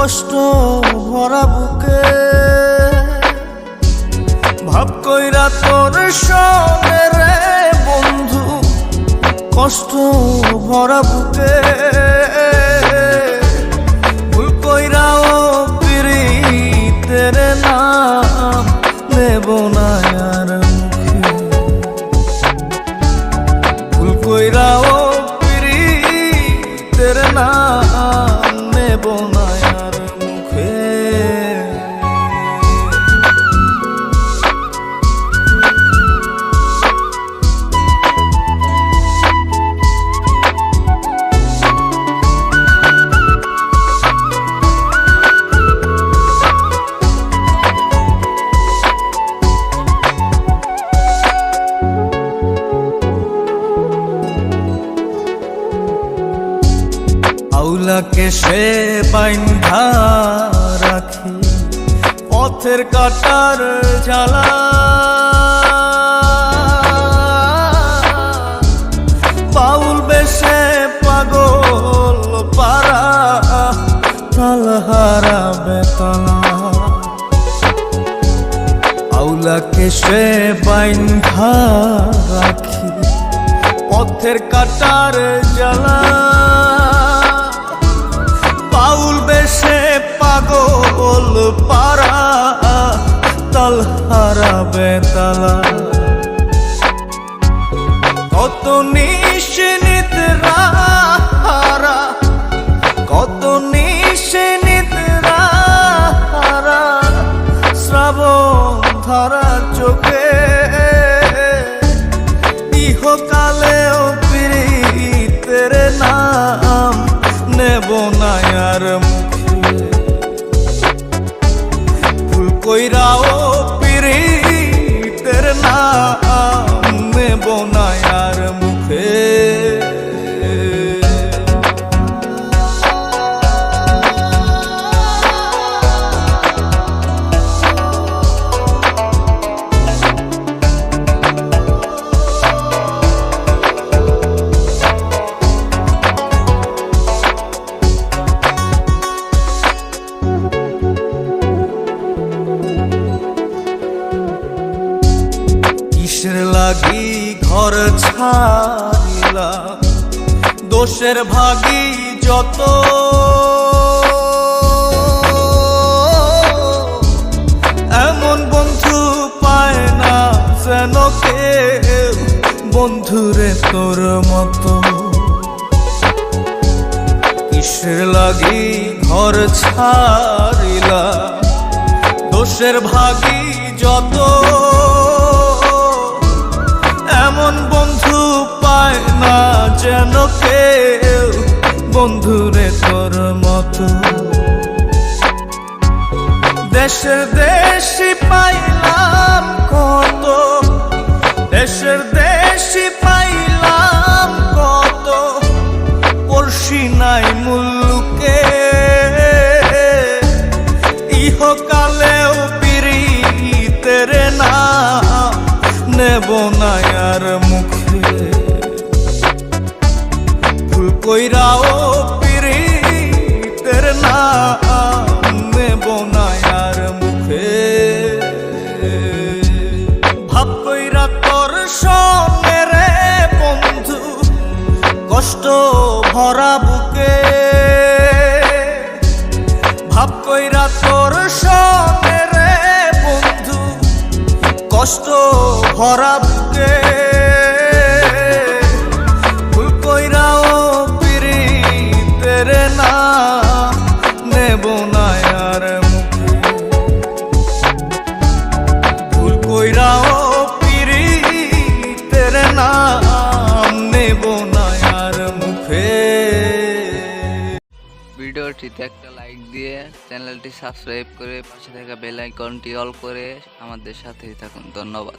কষ্ট ভরা বুকে ভাব কইরা তোর সঙ্গে রে বন্ধু, কষ্ট ভরা বুকে ভুল কইরাও পিরিতের নাম নেব না আর মুখে, ভুল কইরাও পিরিতের নাম নেব না আর মুখে। আউলাকে সে বাইন্ধা রাখি পথের কাটার জ্বালা, বাউল বেশে পাগল পারা তালহারা বেতলা। আউলাকে সে বাইন্ধা রাখি পথের কাটার জ্বালা, বাউল বেশে পাগল পারা তালহারা বেতালা। কত নিশিনিদ্রা হারা, কত নিশিনিদ্রা হারা শ্রাবণ ধারা চোখে, ইহকালেও পিরিতের নাম নেব না আর মুখে, ভুল কইরাও পিরিতের নাম নেব না আর মুখে। কিসের লাগি ঘর ছাড়িলাম, দোষের ভাগী যত, এমন বন্ধু পায় না যেন কেউ বন্ধুরে তোর মতো। কিসের লাগি ঘর ছাড়িলাম, দোষের ভাগী যত, এমন বন্ধু পায় না যেন কেউ বন্ধুরে তোর মতো। দেশের দেশি পাইলাম কত, দেশের দেশি পাইলাম কত, পড়শি নাই মুল্লুকে, ইহকালেও পিরিতের নাম নেব না আর মুখে, ভুল কইরাও পিরিতের নাম নেব না আর মুখে। ভাব কইরা তোর সঙ্গে রে বন্ধু, কষ্ট ভরা বুকে ভাব কইরা তোর সঙ্গে রে বন্ধু, কষ্ট ভরা বুকে ভুল কইরাও পিরিতের নাম নেব না আর মুখে, ভুল কইরাও পিরিতের নাম নেব না আর মুখে। ভিডিওটিতে একটা লাইক দিয়ে চ্যানেলটি সাবস্ক্রাইব করে পাশে থাকা বেল আইকনটি অল করে আমাদের সাথেই থাকুন। ধন্যবাদ।